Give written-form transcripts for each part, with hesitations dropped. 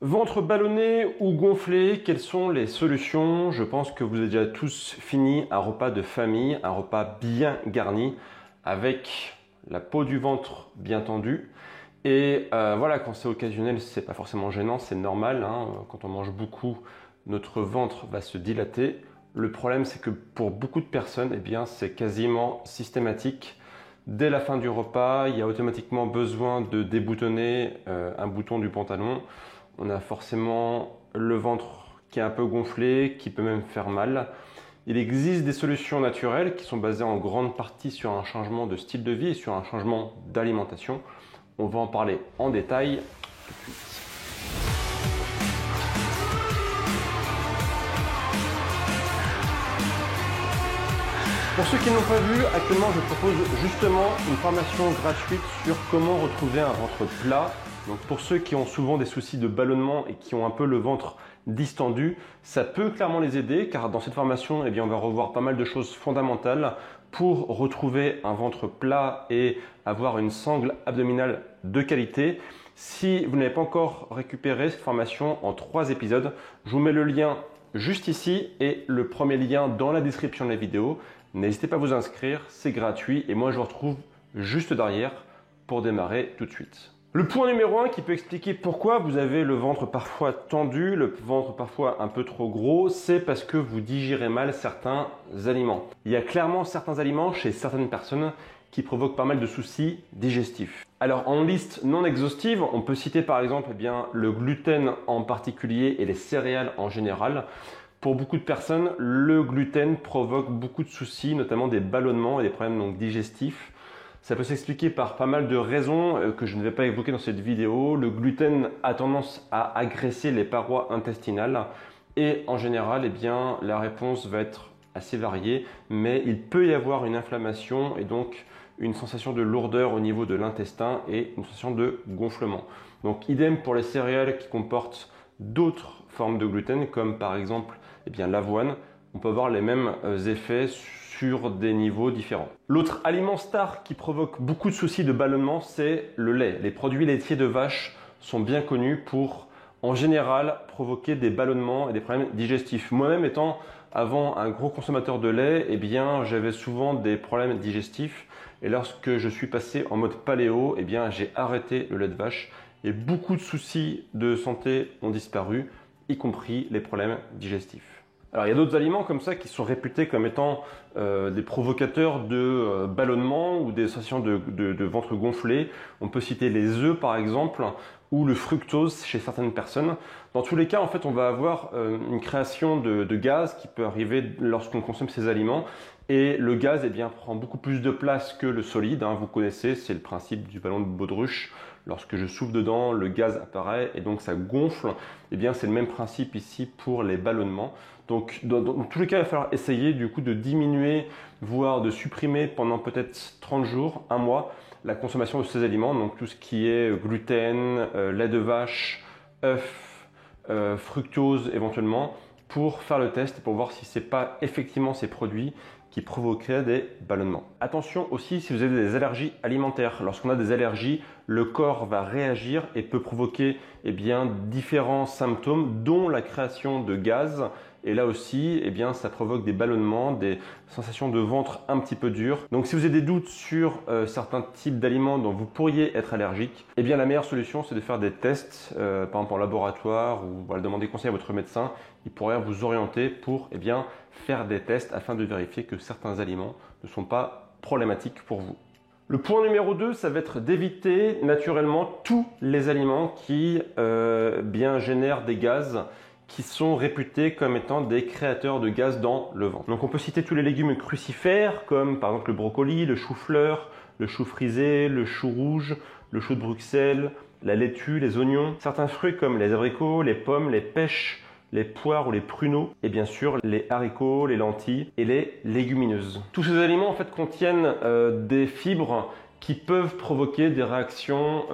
Ventre ballonné ou gonflé, quelles sont les solutions? Je pense que vous avez déjà tous fini un repas de famille, un repas bien garni, avec la peau du ventre bien tendue. Et voilà, quand c'est occasionnel, c'est pas forcément gênant, c'est normal, hein. Quand on mange beaucoup, notre ventre va se dilater. Le problème, c'est que pour beaucoup de personnes, eh bien, c'est quasiment systématique. Dès la fin du repas, il y a automatiquement besoin de déboutonner un bouton du pantalon. On a forcément le ventre qui est un peu gonflé, qui peut même faire mal. Il existe des solutions naturelles qui sont basées en grande partie sur un changement de style de vie et sur un changement d'alimentation. On va en parler en détail tout de suite. Pour ceux qui n'ont pas vu, actuellement je propose justement une formation gratuite sur comment retrouver un ventre plat. Donc pour ceux qui ont souvent des soucis de ballonnement et qui ont un peu le ventre distendu, ça peut clairement les aider car dans cette formation, eh bien, on va revoir pas mal de choses fondamentales pour retrouver un ventre plat et avoir une sangle abdominale de qualité. Si vous n'avez pas encore récupéré cette formation en 3 épisodes, je vous mets le lien juste ici et le premier lien dans la description de la vidéo. N'hésitez pas à vous inscrire, c'est gratuit et moi je vous retrouve juste derrière pour démarrer tout de suite. Le point numéro 1 qui peut expliquer pourquoi vous avez le ventre parfois tendu, le ventre parfois un peu trop gros, c'est parce que vous digérez mal certains aliments. Il y a clairement certains aliments chez certaines personnes qui provoquent pas mal de soucis digestifs. Alors en liste non exhaustive, on peut citer par exemple le gluten en particulier et les céréales en général. Pour beaucoup de personnes, le gluten provoque beaucoup de soucis, notamment des ballonnements et des problèmes digestifs. Ça peut s'expliquer par pas mal de raisons que je ne vais pas évoquer dans cette vidéo. Le gluten a tendance à agresser les parois intestinales et en général, la réponse va être assez variée, mais il peut y avoir une inflammation et donc une sensation de lourdeur au niveau de l'intestin et une sensation de gonflement. Donc idem pour les céréales qui comportent d'autres formes de gluten comme par exemple l'avoine. On peut avoir les mêmes effets sur des niveaux différents. L'autre aliment star qui provoque beaucoup de soucis de ballonnement, c'est le lait. Les produits laitiers de vache sont bien connus pour, en général, provoquer des ballonnements et des problèmes digestifs. Moi-même étant avant un gros consommateur de lait, j'avais souvent des problèmes digestifs. Et lorsque je suis passé en mode paléo, j'ai arrêté le lait de vache et beaucoup de soucis de santé ont disparu, y compris les problèmes digestifs. Alors il y a d'autres aliments comme ça qui sont réputés comme étant des provocateurs de ballonnement ou des sensations de ventre gonflé. On peut citer les œufs par exemple ou le fructose chez certaines personnes. Dans tous les cas, en fait, on va avoir une création de gaz qui peut arriver lorsqu'on consomme ces aliments. Et le gaz prend beaucoup plus de place que le solide. Vous connaissez, c'est le principe du ballon de baudruche. Lorsque je souffle dedans, le gaz apparaît et donc ça gonfle. C'est le même principe ici pour les ballonnements. Donc dans tous les cas, il va falloir essayer du coup de diminuer, voire de supprimer pendant peut-être 30 jours, un mois, la consommation de ces aliments. Donc tout ce qui est gluten, lait de vache, œufs, fructose éventuellement, pour faire le test et pour voir si ce n'est pas effectivement ces produits qui provoqueraient des ballonnements. Attention aussi si vous avez des allergies alimentaires. Lorsqu'on a des allergies, le corps va réagir et peut provoquer différents symptômes, dont la création de gaz. Et là aussi, ça provoque des ballonnements, des sensations de ventre un petit peu dures. Donc si vous avez des doutes sur certains types d'aliments dont vous pourriez être allergique, la meilleure solution c'est de faire des tests, par exemple en laboratoire ou demander conseil à votre médecin. Il pourrait vous orienter pour faire des tests afin de vérifier que certains aliments ne sont pas problématiques pour vous. Le point numéro 2, ça va être d'éviter naturellement tous les aliments qui génèrent des gaz qui sont réputés comme étant des créateurs de gaz dans le ventre. Donc on peut citer tous les légumes crucifères comme par exemple le brocoli, le chou-fleur, le chou frisé, le chou rouge, le chou de Bruxelles, la laitue, les oignons, certains fruits comme les abricots, les pommes, les pêches, les poires ou les pruneaux et bien sûr les haricots, les lentilles et les légumineuses. Tous ces aliments en fait contiennent des fibres qui peuvent provoquer des réactions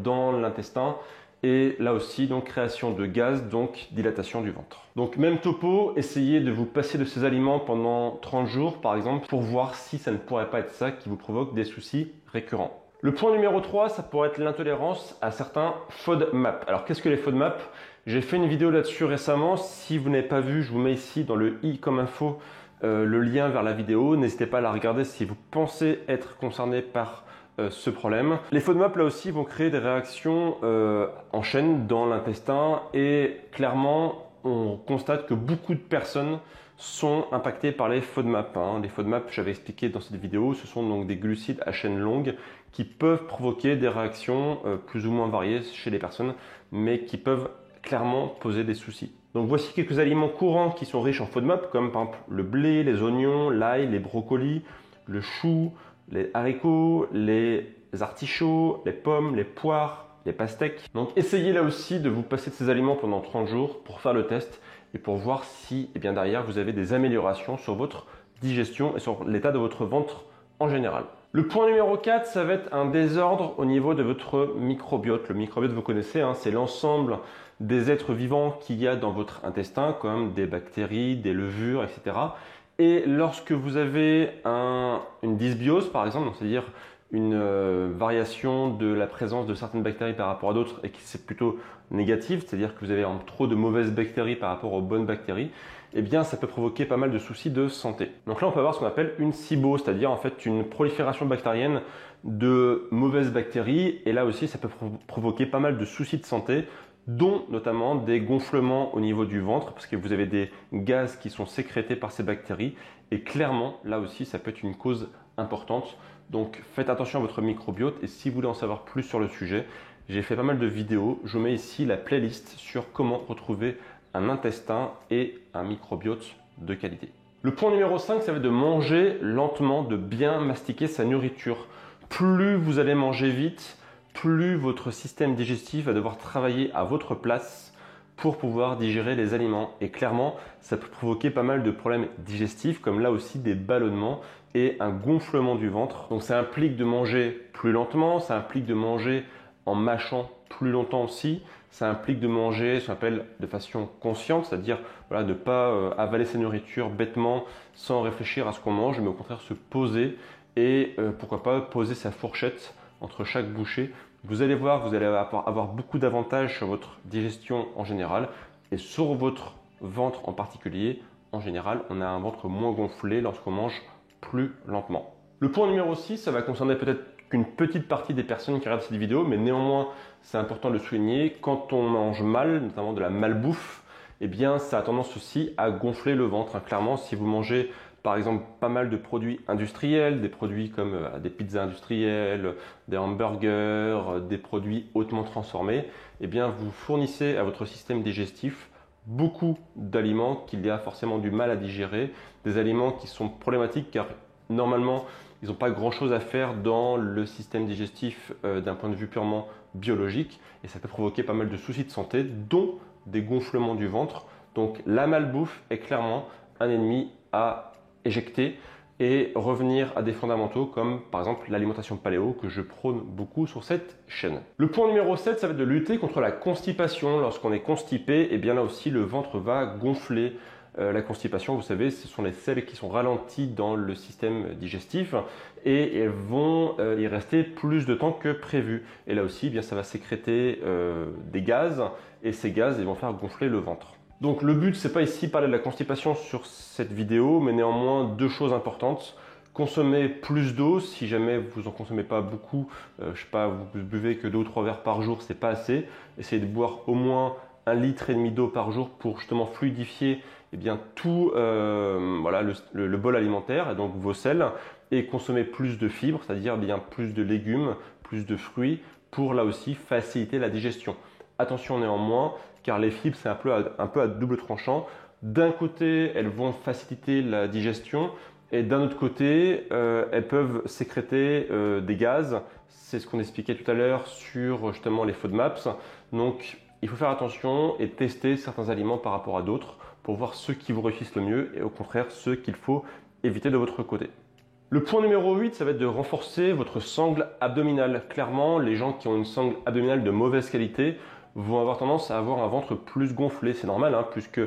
dans l'intestin et là aussi donc création de gaz, donc dilatation du ventre. Donc même topo, essayez de vous passer de ces aliments pendant 30 jours par exemple pour voir si ça ne pourrait pas être ça qui vous provoque des soucis récurrents. Le point numéro 3, ça pourrait être l'intolérance à certains FODMAP. Alors qu'est-ce que les FODMAP? J'ai fait une vidéo là-dessus récemment. Si vous n'avez pas vu, je vous mets ici dans le i comme info le lien vers la vidéo. N'hésitez pas à la regarder si vous pensez être concerné par ce problème. Les FODMAP là aussi vont créer des réactions en chaîne dans l'intestin et clairement on constate que beaucoup de personnes sont impactées par les FODMAP. Les FODMAP, j'avais expliqué dans cette vidéo, ce sont donc des glucides à chaîne longue qui peuvent provoquer des réactions plus ou moins variées chez les personnes, mais qui peuvent clairement poser des soucis. Donc voici quelques aliments courants qui sont riches en FODMAP, comme par exemple le blé, les oignons, l'ail, les brocolis, le chou, les haricots, les artichauts, les pommes, les poires, les pastèques. Donc essayez là aussi de vous passer de ces aliments pendant 30 jours pour faire le test et pour voir si derrière vous avez des améliorations sur votre digestion et sur l'état de votre ventre en général. Le point numéro 4, ça va être un désordre au niveau de votre microbiote. Le microbiote, vous connaissez, c'est l'ensemble des êtres vivants qu'il y a dans votre intestin, comme des bactéries, des levures, etc. Et lorsque vous avez une dysbiose, par exemple, c'est-à-dire une variation de la présence de certaines bactéries par rapport à d'autres et qui c'est plutôt négatif, c'est-à-dire que vous avez trop de mauvaises bactéries par rapport aux bonnes bactéries, eh bien ça peut provoquer pas mal de soucis de santé. Donc là on peut avoir ce qu'on appelle une SIBO, c'est-à-dire en fait une prolifération bactérienne de mauvaises bactéries et là aussi ça peut provoquer pas mal de soucis de santé, dont notamment des gonflements au niveau du ventre parce que vous avez des gaz qui sont sécrétés par ces bactéries et clairement là aussi ça peut être une cause importante. Donc faites attention à votre microbiote et si vous voulez en savoir plus sur le sujet, j'ai fait pas mal de vidéos. Je vous mets ici la playlist sur comment retrouver un intestin et un microbiote de qualité. Le point numéro 5, ça va être de manger lentement, de bien mastiquer sa nourriture. Plus vous allez manger vite, plus votre système digestif va devoir travailler à votre place pour pouvoir digérer les aliments. Et clairement, ça peut provoquer pas mal de problèmes digestifs, comme là aussi des ballonnements et un gonflement du ventre. Donc ça implique de manger plus lentement, ça implique de manger en mâchant plus longtemps aussi, ça implique de manger ce qu'on appelle de façon consciente, c'est-à-dire voilà, de ne pas avaler sa nourriture bêtement sans réfléchir à ce qu'on mange, mais au contraire se poser et pourquoi pas poser sa fourchette entre chaque bouchée. Vous allez voir, vous allez avoir beaucoup d'avantages sur votre digestion en général et sur votre ventre en particulier. En général, on a un ventre moins gonflé lorsqu'on mange plus lentement. Le point numéro 6, ça va concerner peut-être qu'une petite partie des personnes qui regardent cette vidéo, mais néanmoins, c'est important de le souligner. Quand on mange mal, notamment de la malbouffe, eh bien, ça a tendance aussi à gonfler le ventre. Clairement, si vous mangez par exemple pas mal de produits industriels, des produits comme des pizzas industrielles, des hamburgers, des produits hautement transformés, eh bien vous fournissez à votre système digestif beaucoup d'aliments qu'il y a forcément du mal à digérer, des aliments qui sont problématiques car normalement ils n'ont pas grand chose à faire dans le système digestif d'un point de vue purement biologique et ça peut provoquer pas mal de soucis de santé dont des gonflements du ventre. Donc la malbouffe est clairement un ennemi à éjecter et revenir à des fondamentaux comme par exemple l'alimentation paléo que je prône beaucoup sur cette chaîne. Le point numéro 7, ça va être de lutter contre la constipation. Lorsqu'on est constipé, et bien là aussi le ventre va gonfler. La constipation, vous savez, ce sont les selles qui sont ralenties dans le système digestif et elles vont y rester plus de temps que prévu. Et là aussi, eh bien, ça va sécréter des gaz et ces gaz ils vont faire gonfler le ventre. Donc le but, c'est pas ici parler de la constipation sur cette vidéo, mais néanmoins deux choses importantes. Consommer plus d'eau, si jamais vous en consommez pas beaucoup, je sais pas, vous buvez que 2 ou 3 verres par jour, c'est pas assez. Essayez de boire au moins 1,5 litre d'eau par jour pour justement fluidifier tout voilà, le bol alimentaire, et donc vos selles, et consommer plus de fibres, c'est-à-dire bien plus de légumes, plus de fruits, pour là aussi faciliter la digestion. Attention néanmoins, car les fibres c'est un peu à double tranchant. D'un côté, elles vont faciliter la digestion, et d'un autre côté, elles peuvent sécréter des gaz. C'est ce qu'on expliquait tout à l'heure sur justement les FODMAPs. Donc, il faut faire attention et tester certains aliments par rapport à d'autres pour voir ceux qui vous réussissent le mieux et au contraire ceux qu'il faut éviter de votre côté. Le point numéro 8, ça va être de renforcer votre sangle abdominale. Clairement, les gens qui ont une sangle abdominale de mauvaise qualité vont avoir tendance à avoir un ventre plus gonflé. C'est normal, puisque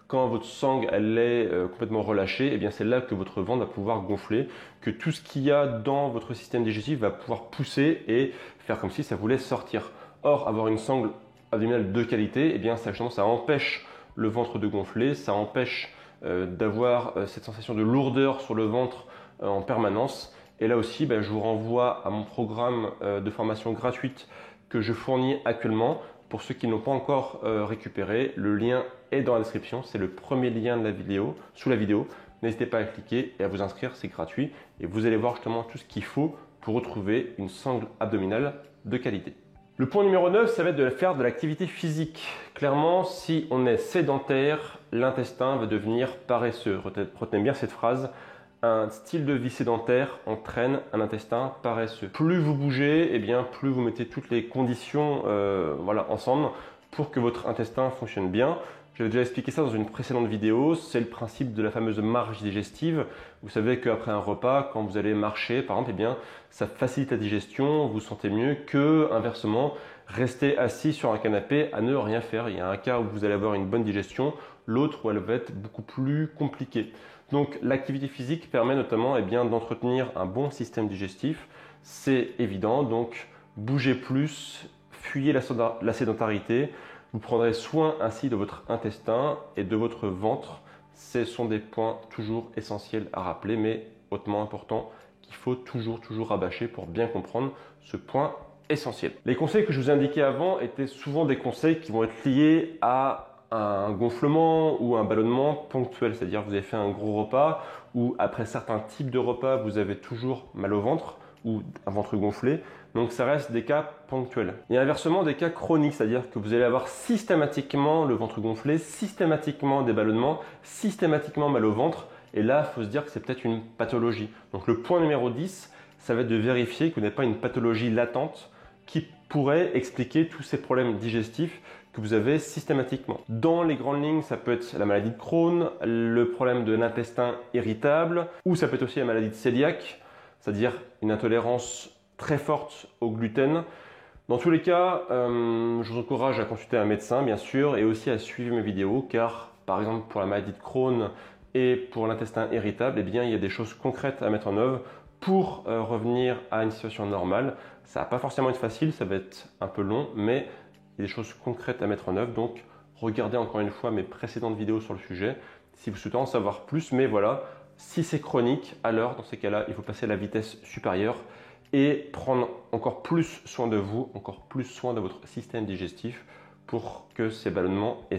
quand votre sangle elle est complètement relâchée, eh bien c'est là que votre ventre va pouvoir gonfler, que tout ce qu'il y a dans votre système digestif va pouvoir pousser et faire comme si ça voulait sortir. Or, avoir une sangle abdominale de qualité, eh bien ça empêche le ventre de gonfler, ça empêche d'avoir cette sensation de lourdeur sur le ventre en permanence. Et là aussi, je vous renvoie à mon programme de formation gratuite que je fournis actuellement. Pour ceux qui n'ont pas encore récupéré, le lien est dans la description. C'est le premier lien de la vidéo, sous la vidéo. N'hésitez pas à cliquer et à vous inscrire, c'est gratuit. Et vous allez voir justement tout ce qu'il faut pour retrouver une sangle abdominale de qualité. Le point numéro 9, ça va être de faire de l'activité physique. Clairement, si on est sédentaire, l'intestin va devenir paresseux. Retenez bien cette phrase. Un style de vie sédentaire entraîne un intestin paresseux. Plus vous bougez, eh bien, plus vous mettez toutes les conditions ensemble pour que votre intestin fonctionne bien. J'avais déjà expliqué ça dans une précédente vidéo, c'est le principe de la fameuse marche digestive. Vous savez qu'après un repas, quand vous allez marcher par exemple, eh bien, ça facilite la digestion, vous vous sentez mieux que inversement, rester assis sur un canapé à ne rien faire. Il y a un cas où vous allez avoir une bonne digestion, l'autre où elle va être beaucoup plus compliquée. Donc l'activité physique permet notamment d'entretenir un bon système digestif, c'est évident, donc bougez plus, fuyez la sédentarité, vous prendrez soin ainsi de votre intestin et de votre ventre. Ce sont des points toujours essentiels à rappeler, mais hautement importants qu'il faut toujours rabâcher pour bien comprendre ce point essentiel. Les conseils que je vous ai indiqués avant étaient souvent des conseils qui vont être liés à un gonflement ou un ballonnement ponctuel, c'est-à-dire que vous avez fait un gros repas ou après certains types de repas, vous avez toujours mal au ventre ou un ventre gonflé. Donc ça reste des cas ponctuels. Et inversement, des cas chroniques, c'est-à-dire que vous allez avoir systématiquement le ventre gonflé, systématiquement des ballonnements, systématiquement mal au ventre. Et là, il faut se dire que c'est peut-être une pathologie. Donc le point numéro 10, ça va être de vérifier que vous n'avez pas une pathologie latente qui pourrait expliquer tous ces problèmes digestifs que vous avez systématiquement. Dans les grandes lignes, ça peut être la maladie de Crohn, le problème de l'intestin irritable, ou ça peut être aussi la maladie de cœliaque, c'est-à-dire une intolérance très forte au gluten. Dans tous les cas, je vous encourage à consulter un médecin, bien sûr, et aussi à suivre mes vidéos, car par exemple pour la maladie de Crohn et pour l'intestin irritable, il y a des choses concrètes à mettre en œuvre pour revenir à une situation normale. Ça va pas forcément être facile, ça va être un peu long, mais il y a des choses concrètes à mettre en œuvre. Donc, regardez encore une fois mes précédentes vidéos sur le sujet si vous souhaitez en savoir plus. Mais voilà, si c'est chronique, alors dans ces cas-là, il faut passer à la vitesse supérieure et prendre encore plus soin de vous, encore plus soin de votre système digestif pour que ces ballonnements et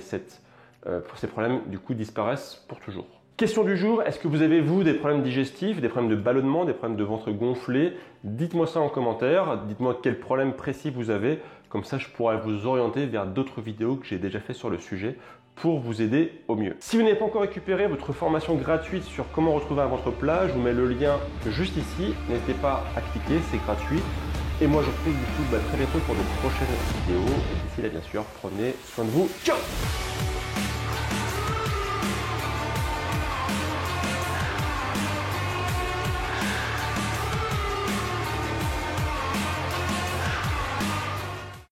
pour ces problèmes du coup disparaissent pour toujours. Question du jour, est-ce que vous avez vous des problèmes digestifs, des problèmes de ballonnement, des problèmes de ventre gonflé? Dites-moi ça en commentaire, dites-moi quel problème précis vous avez, comme ça je pourrai vous orienter vers d'autres vidéos que j'ai déjà fait sur le sujet pour vous aider au mieux. Si vous n'avez pas encore récupéré votre formation gratuite sur comment retrouver un ventre plat, je vous mets le lien juste ici, n'hésitez pas à cliquer, c'est gratuit. Et moi je vous retrouve du coup très bientôt pour de prochaines vidéos. Et d'ici là bien sûr, prenez soin de vous. Ciao!